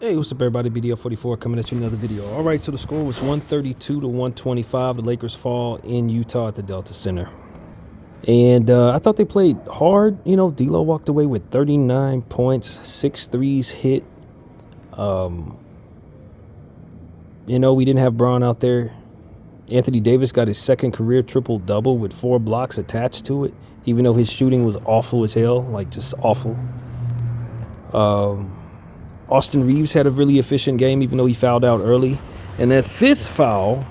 Hey, what's up, everybody? BDL44 coming at you another video. All right, so the score was 132 to 125. The Lakers fall in Utah at the Delta Center. And I thought they played hard. D'Lo walked away with 39 points, 6 threes hit. We didn't have Braun out there. Anthony Davis got his second career triple-double with 4 blocks attached to it, even though his shooting was awful as hell, like just awful. Austin Reeves had a really efficient game, even though he fouled out early. And that fifth foul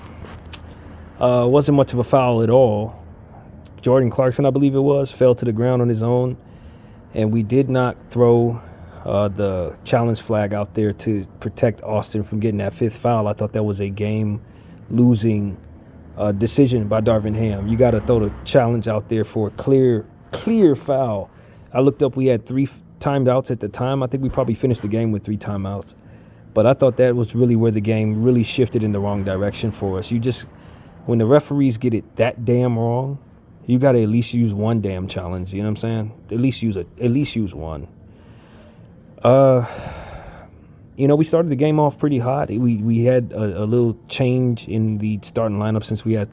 wasn't much of a foul at all. Jordan Clarkson, I believe it was, fell to the ground on his own. And we did not throw the challenge flag out there to protect Austin from getting that fifth foul. I thought that was a game-losing decision by Darvin Ham. You got to throw the challenge out there for a clear foul. I looked up, we had 3 timeouts at the time. I think we probably finished the game with 3 timeouts. But I thought that was really where the game really shifted in the wrong direction for us. When the referees get it that damn wrong, you got to at least use one damn challenge. You know what I'm saying? At least use one. We started the game off pretty hot. We had a little change in the starting lineup since we had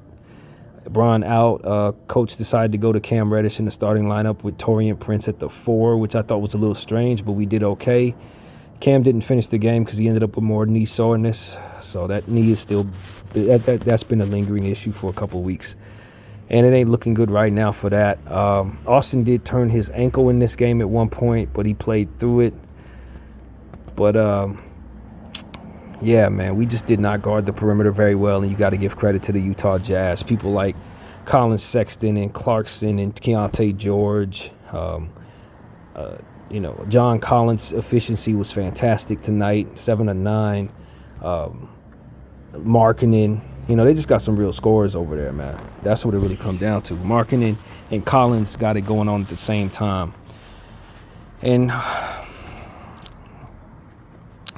Braun out. Coach decided to go to Cam Reddish in the starting lineup with Taurean Prince at the 4, which I thought was a little strange, but we did okay. Cam didn't finish the game because he ended up with more knee soreness. So that knee is still that's been a lingering issue for a couple of weeks, and it ain't looking good right now for that. Austin did turn his ankle in this game at one point, but he played through it. But yeah, man, we just did not guard the perimeter very well, and you got to give credit to the Utah Jazz. People like Colin Sexton and Clarkson and Keontae George. John Collins' efficiency was fantastic tonight, 7 of 9. Markkanen, they just got some real scorers over there, man. That's what it really comes down to. Markkanen and Collins got it going on at the same time. And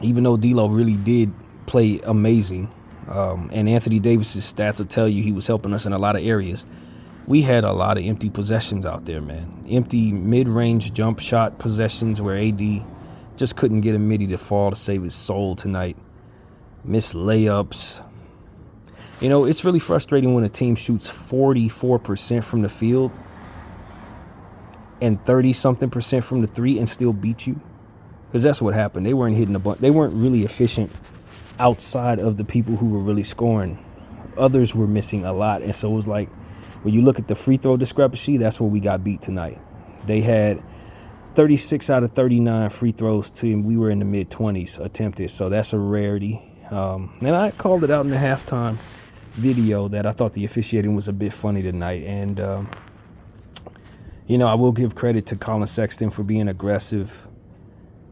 even though D'Lo really did play amazing, and Anthony Davis's stats will tell you he was helping us in a lot of areas, we had a lot of empty possessions out there, man. Empty mid-range jump shot possessions where AD just couldn't get a midi to fall to save his soul tonight. Missed layups. It's really frustrating when a team shoots 44% from the field and 30-something% from the 3 and still beat you. Because that's what happened. They weren't hitting a bunch. They weren't really efficient outside of the people who were really scoring. Others were missing a lot. And so it was like, when you look at the free throw discrepancy, that's where we got beat tonight. They had 36 out of 39 free throws and we were in the mid-20s attempted. So that's a rarity. And I called it out in the halftime video that I thought the officiating was a bit funny tonight. And, I will give credit to Colin Sexton for being aggressive.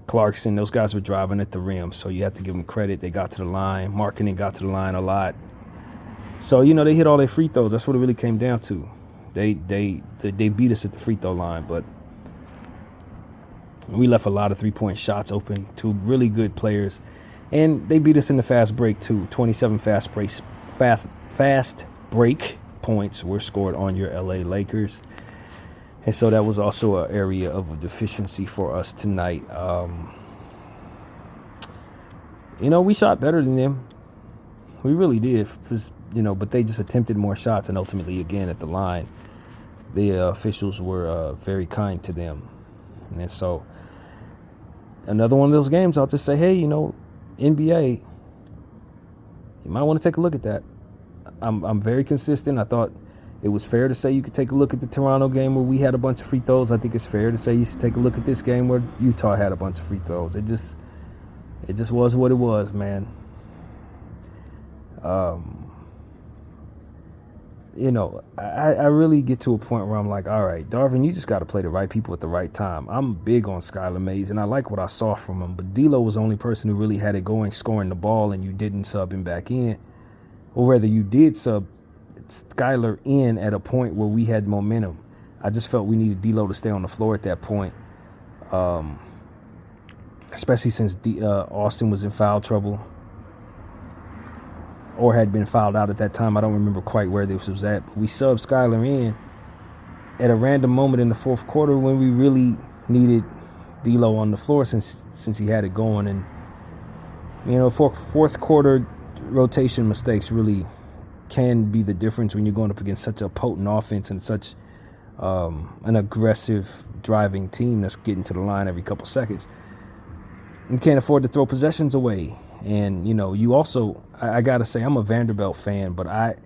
Clarkson, those guys were driving at the rim, so you have to give them credit. They got to the line. Markkanen got to the line a lot. So, they hit all their free throws. That's what it really came down to. They beat us at the free throw line, but we left a lot of three-point shots open to really good players. And they beat us in the fast break, too. 27 fast break points were scored on your LA Lakers. And so that was also an area of a deficiency for us tonight. We shot better than them. We really did, but they just attempted more shots, and ultimately, again, at the line, the officials were very kind to them. And so another one of those games, I'll just say, hey, NBA, you might want to take a look at that. I'm very consistent. I thought it was fair to say you could take a look at the Toronto game where we had a bunch of free throws. I think it's fair to say you should take a look at this game where Utah had a bunch of free throws. It just was what it was, man. I really get to a point where I'm like, all right, Darvin, you just got to play the right people at the right time. I'm big on Skylar Mays, and I like what I saw from him. But D'Lo was the only person who really had it going, scoring the ball, and you didn't sub him back in. Or whether you did sub Skylar in at a point where we had momentum. I just felt we needed D'Lo to stay on the floor at that point, especially since Austin was in foul trouble or had been fouled out at that time. I don't remember quite where this was at, but we subbed Skylar in at a random moment in the fourth quarter when we really needed D'Lo on the floor since he had it going. And Fourth quarter rotation mistakes really can be the difference when you're going up against such a potent offense and such an aggressive driving team that's getting to the line every couple seconds. You can't afford to throw possessions away. And, you also, I got to say, I'm a Vanderbilt fan, but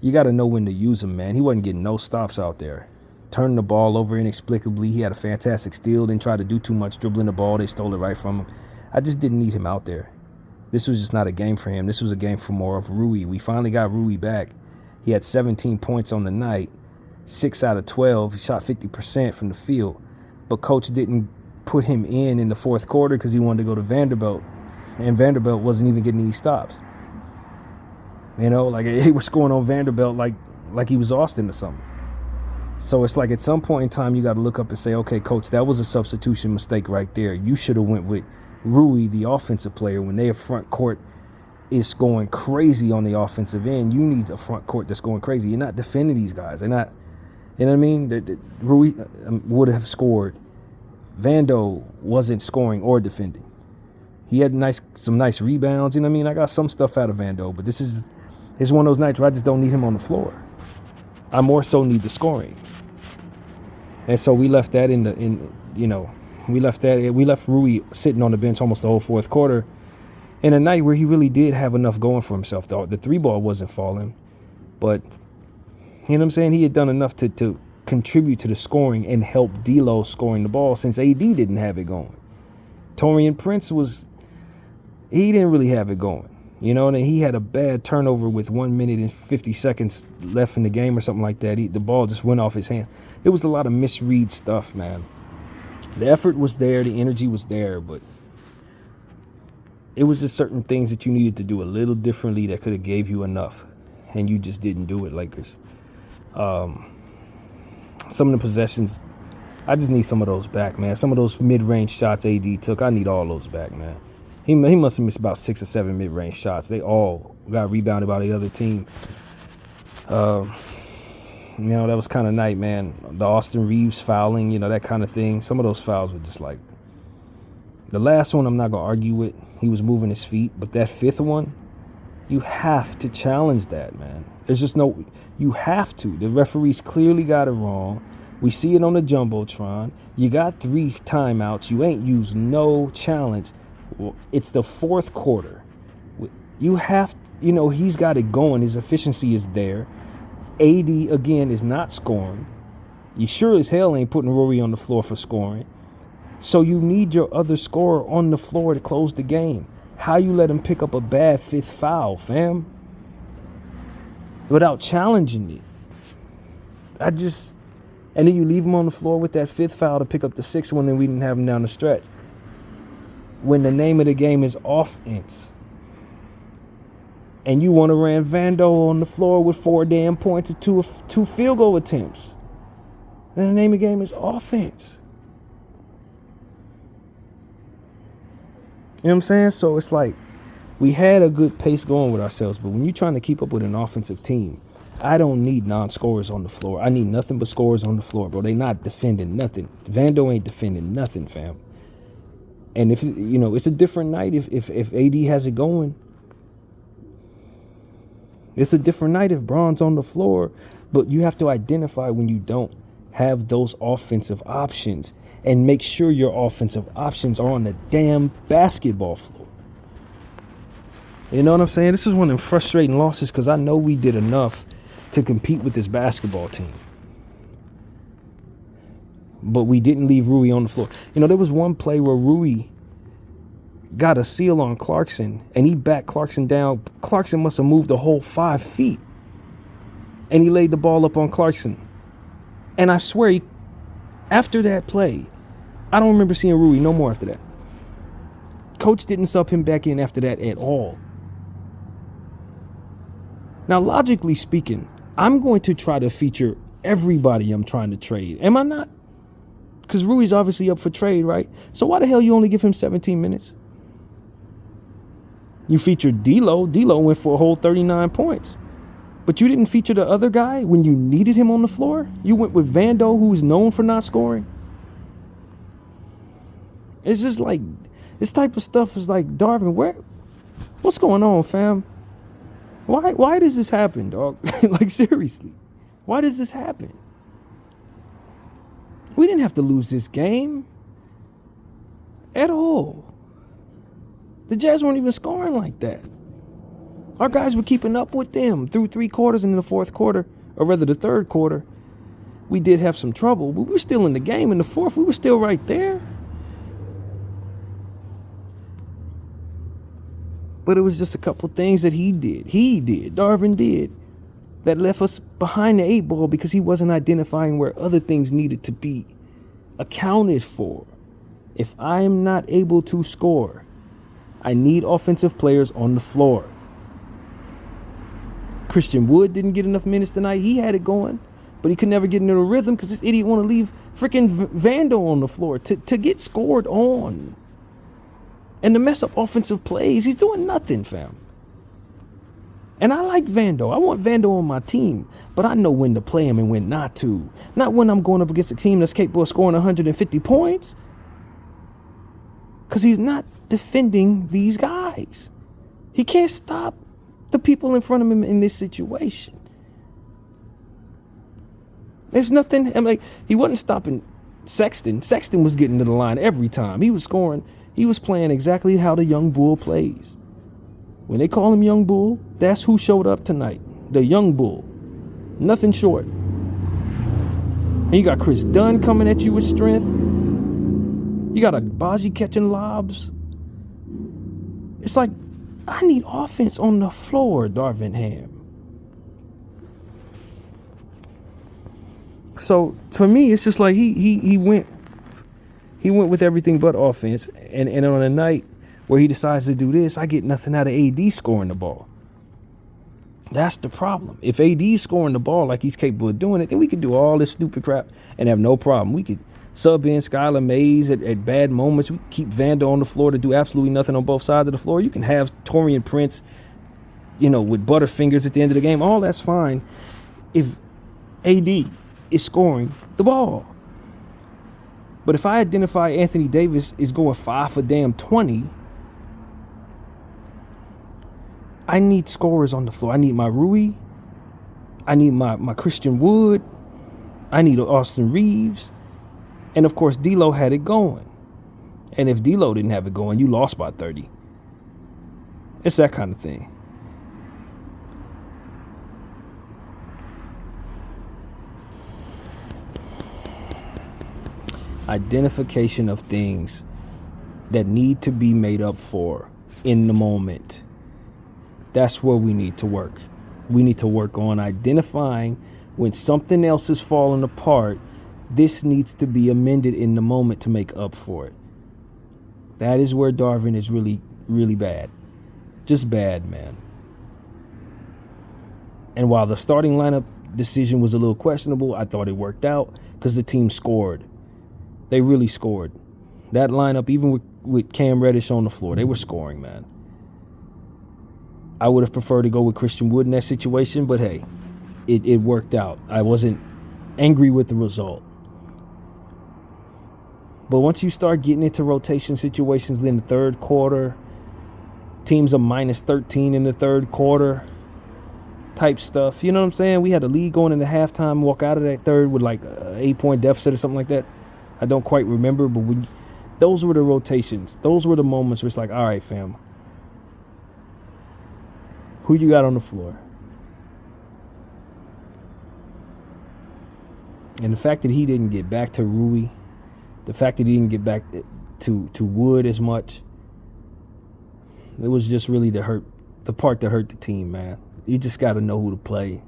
you got to know when to use him, man. He wasn't getting no stops out there. Turning the ball over inexplicably. He had a fantastic steal, didn't try to do too much dribbling the ball. They stole it right from him. I just didn't need him out there. This was just not a game for him. This was a game for more of Rui. We finally got Rui back. He had 17 points on the night, 6 out of 12. He shot 50% from the field. But coach didn't put him in the fourth quarter because he wanted to go to Vanderbilt. And Vanderbilt wasn't even getting any stops. He was scoring on Vanderbilt like he was Austin or something. So it's like at some point in time, you got to look up and say, okay, coach, that was a substitution mistake right there. You should have went with Rui, the offensive player. When their front court is going crazy on the offensive end, you need a front court that's going crazy. You're not defending these guys. They're not, you know what I mean? Rui would have scored. Vando wasn't scoring or defending. He had some nice rebounds. You know what I mean? I got some stuff out of Vando, but this is one of those nights where I just don't need him on the floor. I more so need the scoring. And so we left that we left Rui sitting on the bench almost the whole fourth quarter in a night where he really did have enough going for himself. The three ball wasn't falling, but you know what I'm saying? He had done enough to contribute to the scoring and help D'Lo scoring the ball since AD didn't have it going. Taurean Prince he didn't really have it going. And he had a bad turnover with 1 minute and 50 seconds left in the game or something like that. The ball just went off his hands. It was a lot of misread stuff, man. The effort was there, the energy was there, but it was just certain things that you needed to do a little differently that could have gave you enough, and you just didn't do it, Lakers. Some of the possessions, I just need some of those back, man. Some of those mid-range shots AD took, I need all those back, man. He must have missed about 6 or 7 mid-range shots. They all got rebounded by the other team. That was kind of night, man. The Austin Reeves fouling, that kind of thing. Some of those fouls were just like, the last one I'm not going to argue with. He was moving his feet. But that fifth one, you have to challenge that, man. You have to. The referees clearly got it wrong. We see it on the Jumbotron. You got 3 timeouts. You ain't used no challenge. It's the fourth quarter. You have to, he's got it going. His efficiency is there. AD, again, is not scoring. You sure as hell ain't putting Rory on the floor for scoring. So you need your other scorer on the floor to close the game. How you let him pick up a bad 5th foul, fam? Without challenging it. And then you leave him on the floor with that 5th foul to pick up the 6th one, and we didn't have him down the stretch. When the name of the game is offense. And you want to run Vando on the floor with 4 damn points and 2 field goal attempts. And the name of the game is offense. You know what I'm saying? So it's like we had a good pace going with ourselves, but when you're trying to keep up with an offensive team, I don't need non-scorers on the floor. I need nothing but scorers on the floor, bro. They not defending nothing. Vando ain't defending nothing, fam. And if it's a different night if AD has it going. It's a different night if Bron's on the floor, but you have to identify when you don't have those offensive options and make sure your offensive options are on the damn basketball floor. You know what I'm saying? This is one of them frustrating losses because I know we did enough to compete with this basketball team. But we didn't leave Rui on the floor. There was one play where Rui got a seal on Clarkson, and he backed Clarkson down. Clarkson must have moved a whole 5 feet. And he laid the ball up on Clarkson. And I swear, after that play, I don't remember seeing Rui no more after that. Coach didn't sub him back in after that at all. Now, logically speaking, I'm going to try to feature everybody I'm trying to trade. Am I not? Because Rui's obviously up for trade, right? So why the hell you only give him 17 minutes? You featured D'Lo. D'Lo went for a whole 39 points. But you didn't feature the other guy when you needed him on the floor? You went with Vando, who's known for not scoring? It's just like, this type of stuff is like, Darvin, What's going on, fam? Why does this happen, dog? Like, seriously. Why does this happen? We didn't have to lose this game at all. The Jazz weren't even scoring like that. Our guys were keeping up with them through 3 quarters, and in the fourth quarter, or rather the third quarter, we did have some trouble, but we were still in the game. In the fourth, we were still right there. But it was just a couple things that Darvin did, that left us behind the 8 ball because he wasn't identifying where other things needed to be accounted for. If I am not able to score, I need offensive players on the floor. Christian Wood didn't get enough minutes tonight. He had it going, but he could never get into a rhythm because this idiot want to leave freaking Vando on the floor to get scored on and to mess up offensive plays. He's doing nothing, fam. And I like Vando. I want Vando on my team, but I know when to play him and when not to. Not when I'm going up against a team that's capable of scoring 150 points, because he's not defending these guys. He can't stop the people in front of him in this situation. There's nothing. I'm like, he wasn't stopping Sexton. Sexton was getting to the line every time. He was scoring. He was playing exactly how the young bull plays. When they call him Young Bull, that's who showed up tonight. The Young Bull. Nothing short. And you got Chris Dunn coming at you with strength. You got Agbaji catching lobs. It's like, I need offense on the floor, Darvin Ham. So for me, it's just like he went with everything but offense. And on a night where he decides to do this, I get nothing out of AD scoring the ball. That's the problem. If AD's scoring the ball like he's capable of doing it, then we could do all this stupid crap and have no problem. We could sub in Skylar Mays at bad moments. We keep Vando on the floor to do absolutely nothing on both sides of the floor. You can have Taurean Prince, with Butterfingers at the end of the game. All that's fine if AD is scoring the ball. But if I identify Anthony Davis is going 5 for damn 20, I need scorers on the floor. I need my Rui. I need my Christian Wood. I need Austin Reeves. And, of course, D'Lo had it going. And if D'Lo didn't have it going, you lost by 30. It's that kind of thing. Identification of things that need to be made up for in the moment. That's where we need to work. We need to work on identifying when something else is falling apart. This needs to be amended in the moment to make up for it. That is where Darvin is really, really bad. Just bad, man. And while the starting lineup decision was a little questionable, I thought it worked out because the team scored. They really scored. That lineup, even with Cam Reddish on the floor, they were scoring, man. I would have preferred to go with Christian Wood in that situation, but hey, it worked out. I wasn't angry with the result. But once you start getting into rotation situations in the third quarter, teams are minus 13 in the third quarter type stuff, you know what I'm saying? We had a lead going into halftime, walk out of that third with like a 8-point deficit or something like that. I don't quite remember, but those were the rotations. Those were the moments where it's like, all right, fam, who you got on the floor? And the fact that he didn't get back to Rui, the fact that he didn't get back to Wood as much, it was just really the part that hurt the team, man. You just got to know who to play.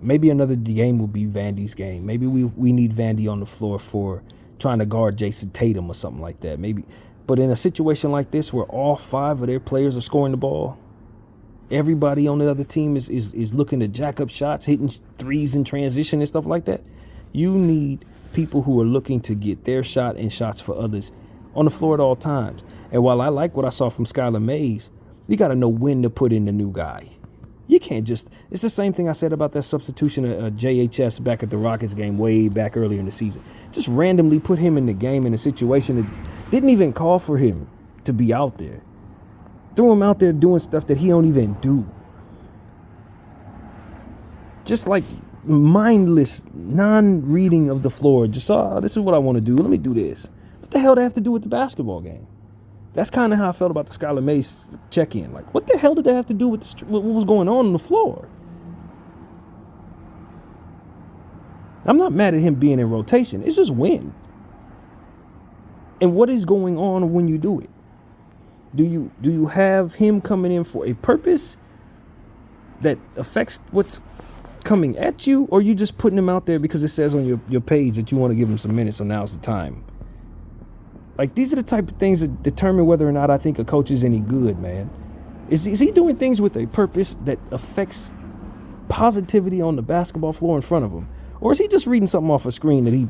Maybe another game will be Vandy's game. Maybe we need Vandy on the floor for trying to guard Jason Tatum or something like that. Maybe. But in a situation like this where all 5 of their players are scoring the ball, everybody on the other team is looking to jack up shots, hitting threes in transition and stuff like that, you need people who are looking to get their shot and shots for others on the floor at all times. And while I like what I saw from Skylar Mays, you got to know when to put in the new guy. You can't just – it's the same thing I said about that substitution of JHS back at the Rockets game way back earlier in the season. Just randomly put him in the game in a situation that didn't even call for him to be out there. Threw him out there doing stuff that he don't even do. Just like mindless, non-reading of the floor. Just, this is what I want to do. Let me do this. What the hell did that have to do with the basketball game? That's kind of how I felt about the Skylar Mace check-in. Like, what the hell did that have to do with what was going on the floor? I'm not mad at him being in rotation. It's just when. And what is going on when you do it? Do you have him coming in for a purpose that affects what's coming at you, or you just putting him out there because it says on your page that you want to give him some minutes, so now's the time? Like, these are the type of things that determine whether or not I think a coach is any good, man. Is he doing things with a purpose that affects positivity on the basketball floor in front of him? Or is he just reading something off a screen that he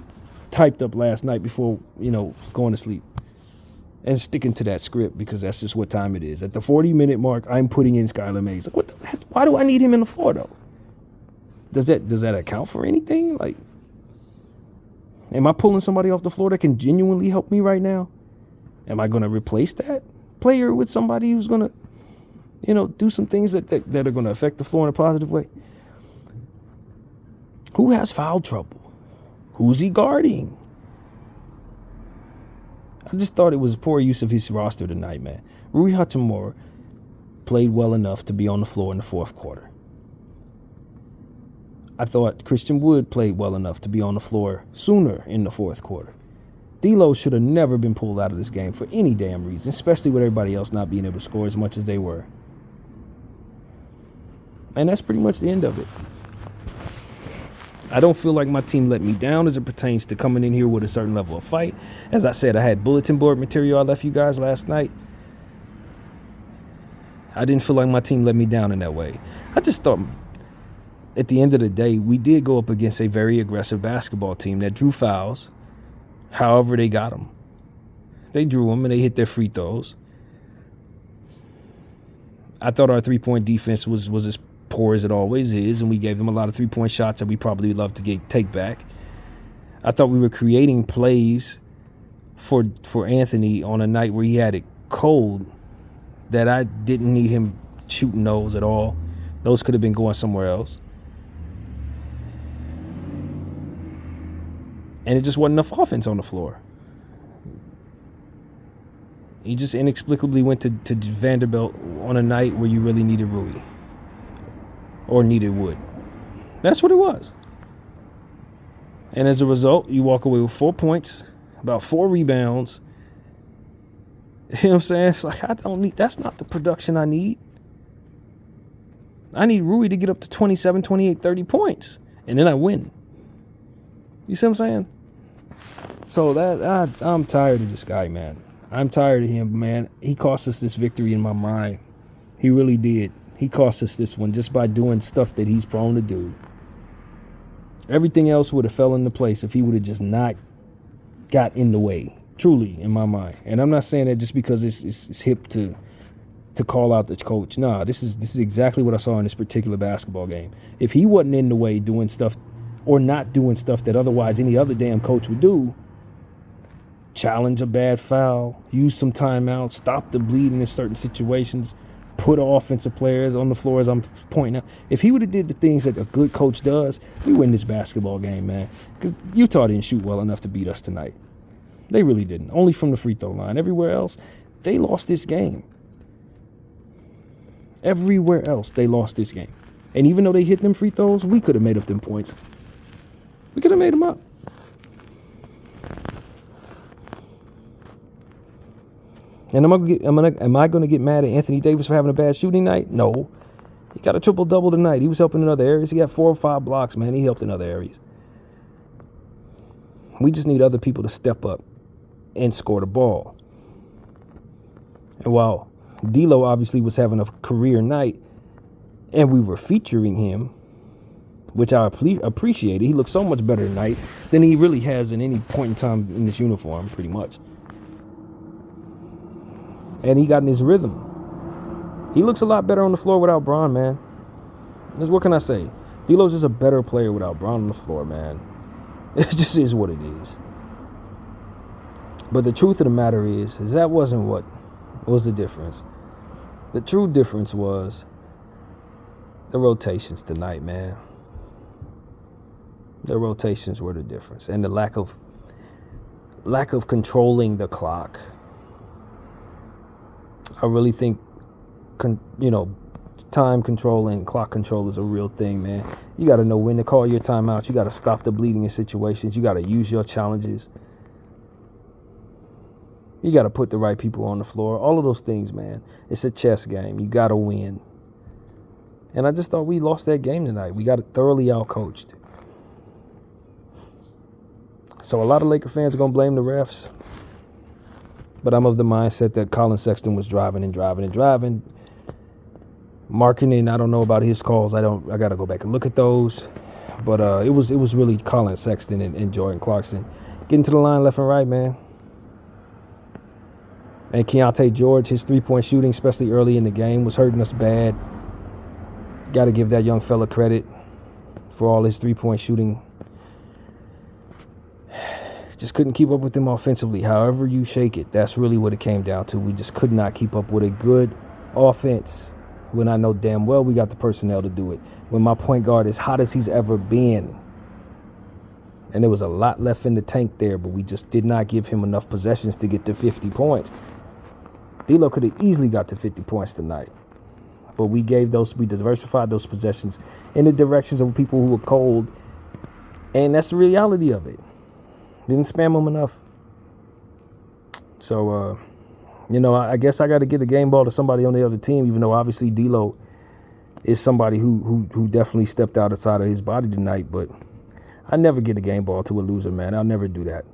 typed up last night before, going to sleep? And sticking to that script because that's just what time it is. At the 40-minute mark, I'm putting in Skylar Mays. Like, why do I need him in the floor, though? Does that account for anything? Like, am I pulling somebody off the floor that can genuinely help me right now? Am I going to replace that player with somebody who's going to, do some things that are going to affect the floor in a positive way? Who has foul trouble? Who's he guarding? I just thought it was poor use of his roster tonight, man. Rui Hachimura played well enough to be on the floor in the fourth quarter. I thought Christian Wood played well enough to be on the floor sooner in the fourth quarter. D'Lo should have never been pulled out of this game for any damn reason, especially with everybody else not being able to score as much as they were. And that's pretty much the end of it. I don't feel like my team let me down as it pertains to coming in here with a certain level of fight. As I said, I had bulletin board material I left you guys last night. I didn't feel like my team let me down in that way. I just thought at the end of the day, we did go up against a very aggressive basketball team that drew fouls. However they got them. They drew them and they hit their free throws. I thought our three-point defense was as poor as it always is, and we gave them a lot of three-point shots that we probably would love to take back. I thought we were creating plays for Anthony on a night where he had it cold that I didn't need him shooting those at all. Those could have been going somewhere else. And it just wasn't enough offense on the floor. He just inexplicably went to Vanderbilt on a night where you really needed Rui. Or needed Wood. That's what it was. And as a result, you walk away with 4 points, about 4 rebounds. You know what I'm saying? It's like, that's not the production I need. I need Rui to get up to 27, 28, 30 points. And then I win. You see what I'm saying? So I'm tired of this guy, man. I'm tired of him, man. He cost us this victory in my mind. He really did. He cost us this one just by doing stuff that he's prone to do. Everything else would have fell into place if he would have just not got in the way, truly, in my mind. And I'm not saying that just because it's hip to call out the coach. Nah, this is exactly what I saw in this particular basketball game. If he wasn't in the way doing stuff or not doing stuff that otherwise any other damn coach would do, challenge a bad foul, use some timeout, stop the bleeding in certain situations, put offensive players on the floor as I'm pointing out. If he would have did the things that a good coach does, we win this basketball game, man. Because Utah didn't shoot well enough to beat us tonight. They really didn't. Only from the free throw line. Everywhere else, they lost this game. Everywhere else, they lost this game. And even though they hit them free throws, we could have made up them points. We could have made them up. And am I going to get mad at Anthony Davis for having a bad shooting night? No. He got a triple-double tonight. He was helping in other areas. He got 4 or 5 blocks, man. He helped in other areas. We just need other people to step up and score the ball. And while D'Lo obviously was having a career night and we were featuring him, which I appreciated. He looked so much better tonight than he really has in any point in time in this uniform, pretty much. And he got in his rhythm. He looks a lot better on the floor without Bron, man. What can I say? D'Lo's just a better player without Bron on the floor, man. It just is what it is. But the truth of the matter is that wasn't what was the difference. The true difference was the rotations tonight, man. The rotations were the difference, and the lack of controlling the clock. I really think, time control and clock control is a real thing, man. You got to know when to call your timeouts. You got to stop the bleeding in situations. You got to use your challenges. You got to put the right people on the floor. All of those things, man. It's a chess game. You got to win. And I just thought we lost that game tonight. We got thoroughly outcoached. So a lot of Laker fans are going to blame the refs. But I'm of the mindset that Colin Sexton was driving. Markkanen, I don't know about his calls. I got to go back and look at those. But it was really Colin Sexton and Jordan Clarkson getting to the line left and right, man. And Keontae George, his three-point shooting, especially early in the game, was hurting us bad. Got to give that young fella credit for all his three-point shooting. Just couldn't keep up with him offensively. However you shake it, that's really what it came down to. We just could not keep up with a good offense when I know damn well we got the personnel to do it. When my point guard is hot as he's ever been. And there was a lot left in the tank there, but we just did not give him enough possessions to get to 50 points. D'Lo could have easily got to 50 points tonight. But we diversified those possessions in the directions of people who were cold. And that's the reality of it. Didn't spam them enough. So, I guess I got to get a game ball to somebody on the other team, even though obviously D'Lo is somebody who definitely stepped outside of his body tonight. But I never get a game ball to a loser, man. I'll never do that.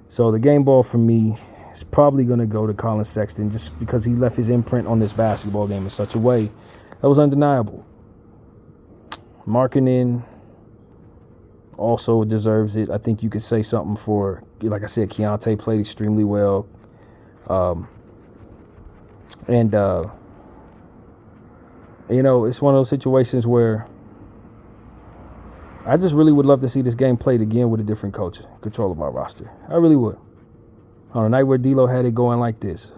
So the game ball for me is probably going to go to Colin Sexton just because he left his imprint on this basketball game in such a way that was undeniable. Markkanen also deserves it. I think you could say something for, like I said, Keontae played extremely well. It's one of those situations where I just really would love to see this game played again with a different coach, control of our roster. I really would. On a night where D'Lo had it going like this.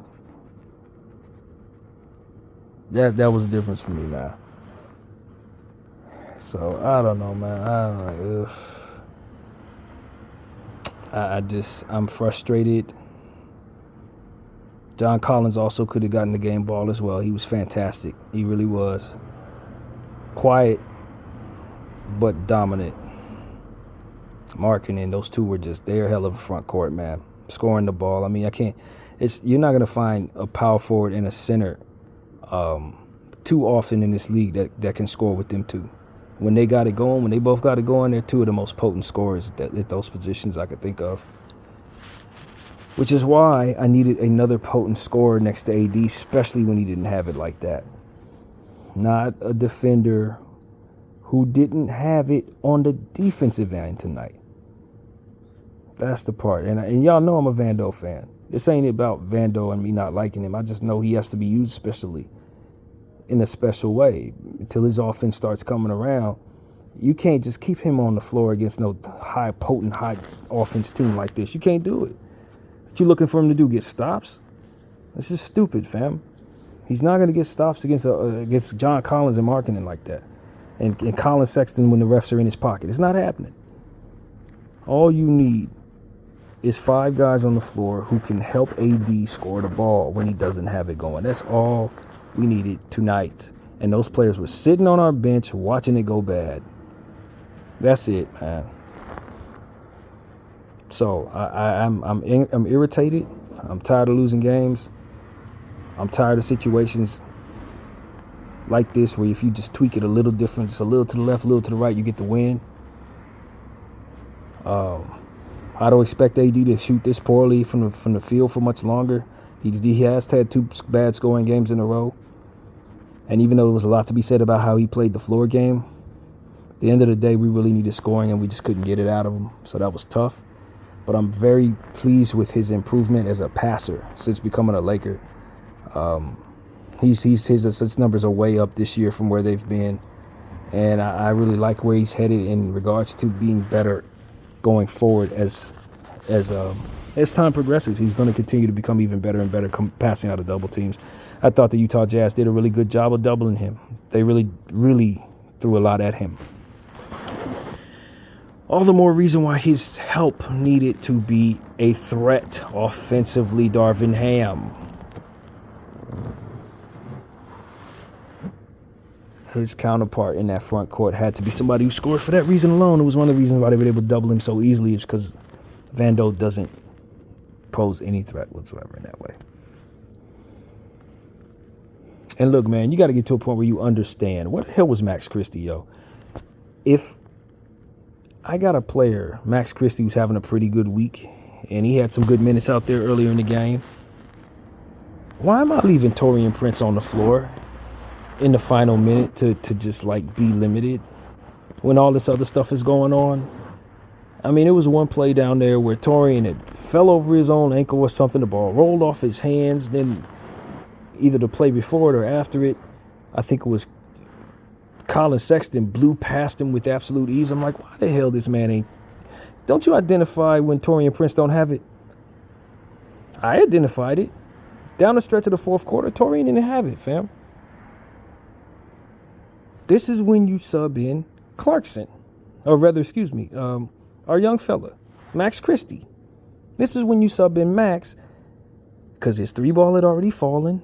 That was the difference for me, man. So, I don't know, man. I'm frustrated. John Collins also could have gotten the game ball as well. He was fantastic. He really was. Quiet, but dominant. Markkanen, those two were just, they're hell of a front court, man. Scoring the ball. I mean, you're not going to find a power forward and a center too often in this league that can score with them two. When they got it going, when they both got it going, they're two of the most potent scorers at those positions I could think of. Which is why I needed another potent scorer next to AD, especially when he didn't have it like that. Not a defender who didn't have it on the defensive end tonight. That's the part. And y'all know I'm a Vando fan. This ain't about Vando and me not liking him. I just know he has to be used especially in a special way until his offense starts coming around. You can't just keep him on the floor against no high offense team like this. You can't do it. What you looking for him to do? Get stops? This is stupid, fam. He's not going to get stops against John Collins and Markkanen like that. And Colin Sexton when the refs are in his pocket. It's not happening. All you need is 5 guys on the floor who can help AD score the ball when he doesn't have it going. That's all we needed tonight. And those players were sitting on our bench watching it go bad. That's it, man. So I'm irritated. I'm tired of losing games. I'm tired of situations like this where if you just tweak it a little different, just a little to the left, a little to the right, you get the win. I don't expect AD to shoot this poorly from the field for much longer. He has had 2 bad scoring games in a row. And even though there was a lot to be said about how he played the floor game, at the end of the day, we really needed scoring and we just couldn't get it out of him. So that was tough. But I'm very pleased with his improvement as a passer since becoming a Laker. His assist numbers are way up this year from where they've been. And I really like where he's headed in regards to being better going forward as as time progresses, he's going to continue to become even better and better passing out of double teams. I thought the Utah Jazz did a really good job of doubling him. They really, really threw a lot at him. All the more reason why his help needed to be a threat offensively, Darvin Ham. His counterpart in that front court had to be somebody who scored. For that reason alone, it was one of the reasons why they were able to double him so easily. It's because Vando doesn't pose any threat whatsoever in that way. And look, man, you got to get to a point where you understand. What the hell was Max Christie, yo? If I got a player, Max Christie, who's having a pretty good week, and he had some good minutes out there earlier in the game, why am I leaving Taurean Prince on the floor in the final minute to just, like, be limited when all this other stuff is going on? I mean, it was one play down there where Taurean had fell over his own ankle or something. The ball rolled off his hands. Then either the play before it or after it, I think it was Colin Sexton blew past him with absolute ease. I'm like, why the hell this man ain't? Don't you identify when Taurean Prince don't have it? I identified it. Down the stretch of the fourth quarter, Taurean didn't have it, fam. This is when you sub in Clarkson. Or rather, excuse me, our young fella, Max Christie. This is when you sub in Max because his three ball had already fallen.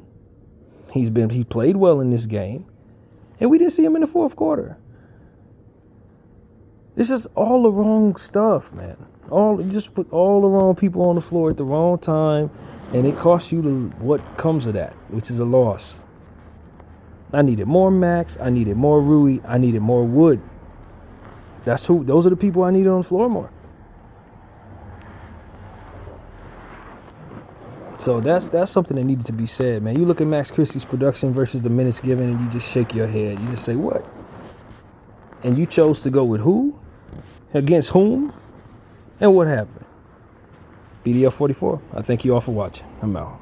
He played well in this game. And we didn't see him in the fourth quarter. This is all the wrong stuff, man. You just put all the wrong people on the floor at the wrong time, and it costs you what comes of that, which is a loss. I needed more Max. I needed more Rui. I needed more Wood. Those are the people I needed on the floor more. So that's something that needed to be said, man. You look at Max Christie's production versus the minutes given, and you just shake your head. You just say, what? And you chose to go with who? Against whom? And what happened? BDF 44. I thank you all for watching. I'm out.